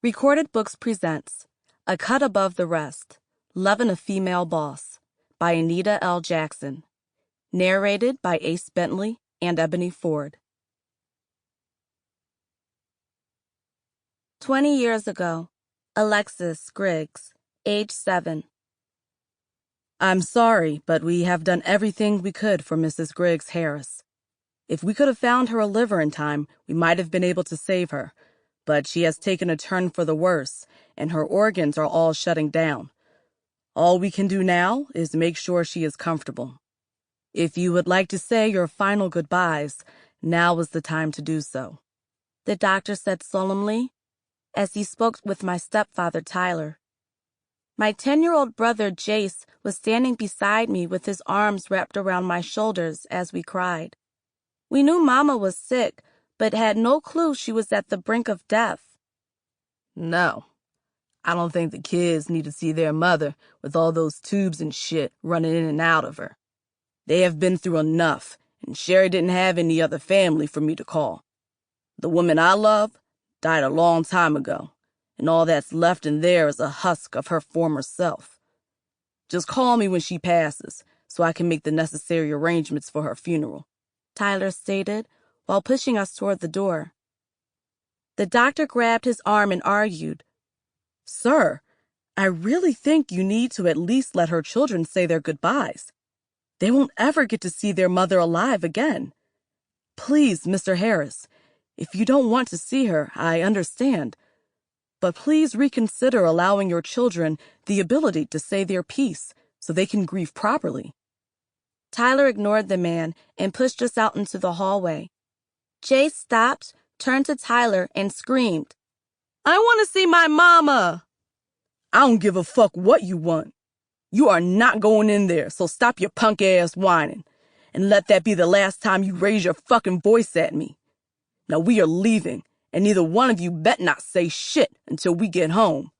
Recorded Books presents A Cut Above the Rest, Lovin, a Female Boss by Anita L. Jackson. Narrated by Ace Bentley and Ebony Ford. 20 years ago, Alexis Griggs, age 7. I'm sorry, but we have done everything we could for Mrs. Griggs Harris. If we could have found her a liver in time, we might have been able to save her. But she has taken a turn for the worse, and her organs are all shutting down. All we can do now is make sure she is comfortable. If you would like to say your final goodbyes, now is the time to do so, the doctor said solemnly, as he spoke with my stepfather, Tyler. My 10-year-old brother, Jace, was standing beside me with his arms wrapped around my shoulders as we cried. We knew Mama was sick, but had no clue she was at the brink of death. No, I don't think the kids need to see their mother with all those tubes and shit running in and out of her. They have been through enough, and Sherry didn't have any other family for me to call. The woman I love died a long time ago, and all that's left in there is a husk of her former self. Just call me when she passes, so I can make the necessary arrangements for her funeral, Tyler stated, while pushing us toward the door. The doctor grabbed his arm and argued, Sir, I really think you need to at least let her children say their goodbyes. They won't ever get to see their mother alive again. Please, Mr. Harris, if you don't want to see her, I understand. But please reconsider allowing your children the ability to say their piece so they can grieve properly. Tyler ignored the man and pushed us out into the hallway. Jace stopped, turned to Tyler, and screamed, I want to see my mama! I don't give a fuck what you want. You are not going in there, so stop your punk ass whining, and let that be the last time you raise your fucking voice at me. Now we are leaving, and neither one of you bet not say shit until we get home.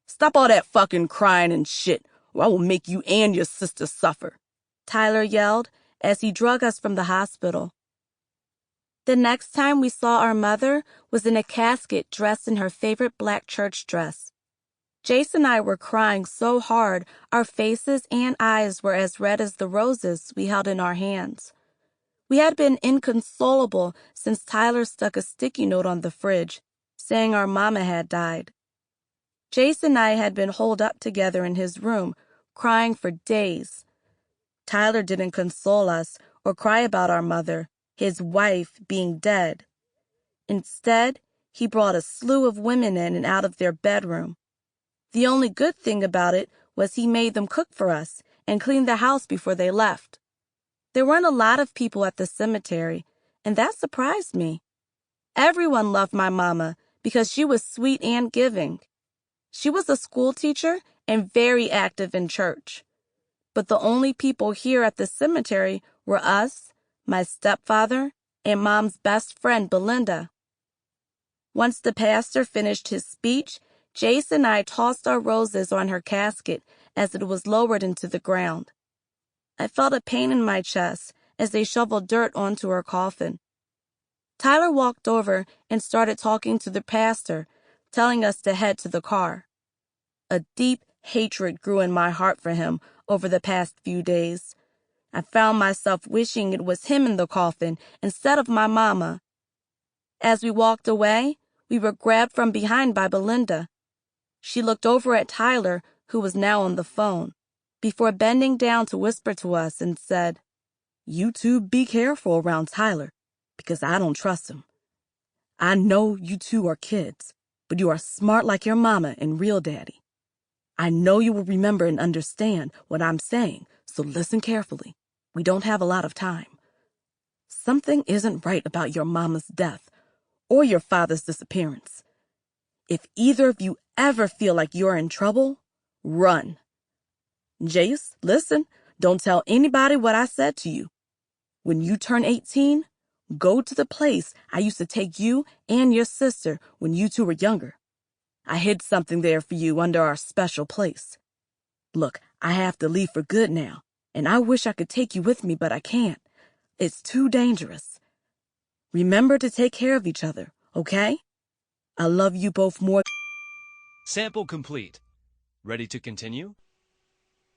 Stop all that fucking crying and shit, or I will make you and your sister suffer, Tyler yelled as he drug us from the hospital. The next time we saw our mother was in a casket dressed in her favorite black church dress. Jace and I were crying so hard our faces and eyes were as red as the roses we held in our hands. We had been inconsolable since Tyler stuck a sticky note on the fridge, saying our mama had died. Jace and I had been holed up together in his room, crying for days. Tyler didn't console us or cry about our mother, his wife, being dead. Instead, he brought a slew of women in and out of their bedroom. The only good thing about it was he made them cook for us and clean the house before they left. There weren't a lot of people at the cemetery, and that surprised me. Everyone loved my mama because she was sweet and giving. She was a school teacher and very active in church. But the only people here at the cemetery were us, my stepfather, and Mom's best friend, Belinda. Once the pastor finished his speech, Jace and I tossed our roses on her casket as it was lowered into the ground. I felt a pain in my chest as they shoveled dirt onto her coffin. Tyler walked over and started talking to the pastor, telling us to head to the car. A deep hatred grew in my heart for him over the past few days. I found myself wishing it was him in the coffin instead of my mama. As we walked away, we were grabbed from behind by Belinda. She looked over at Tyler, who was now on the phone, before bending down to whisper to us and said, You two be careful around Tyler, because I don't trust him. I know you two are kids, but you are smart like your mama and real daddy. I know you will remember and understand what I'm saying, so listen carefully. We don't have a lot of time. Something isn't right about your mama's death or your father's disappearance. If either of you ever feel like you're in trouble, run. Jace, listen, don't tell anybody what I said to you. When you turn 18, go to the place I used to take you and your sister when you two were younger. I hid something there for you under our special place. Look, I have to leave for good now, and I wish I could take you with me, but I can't. It's too dangerous. Remember to take care of each other, okay? I love you both more. Sample complete. Ready to continue?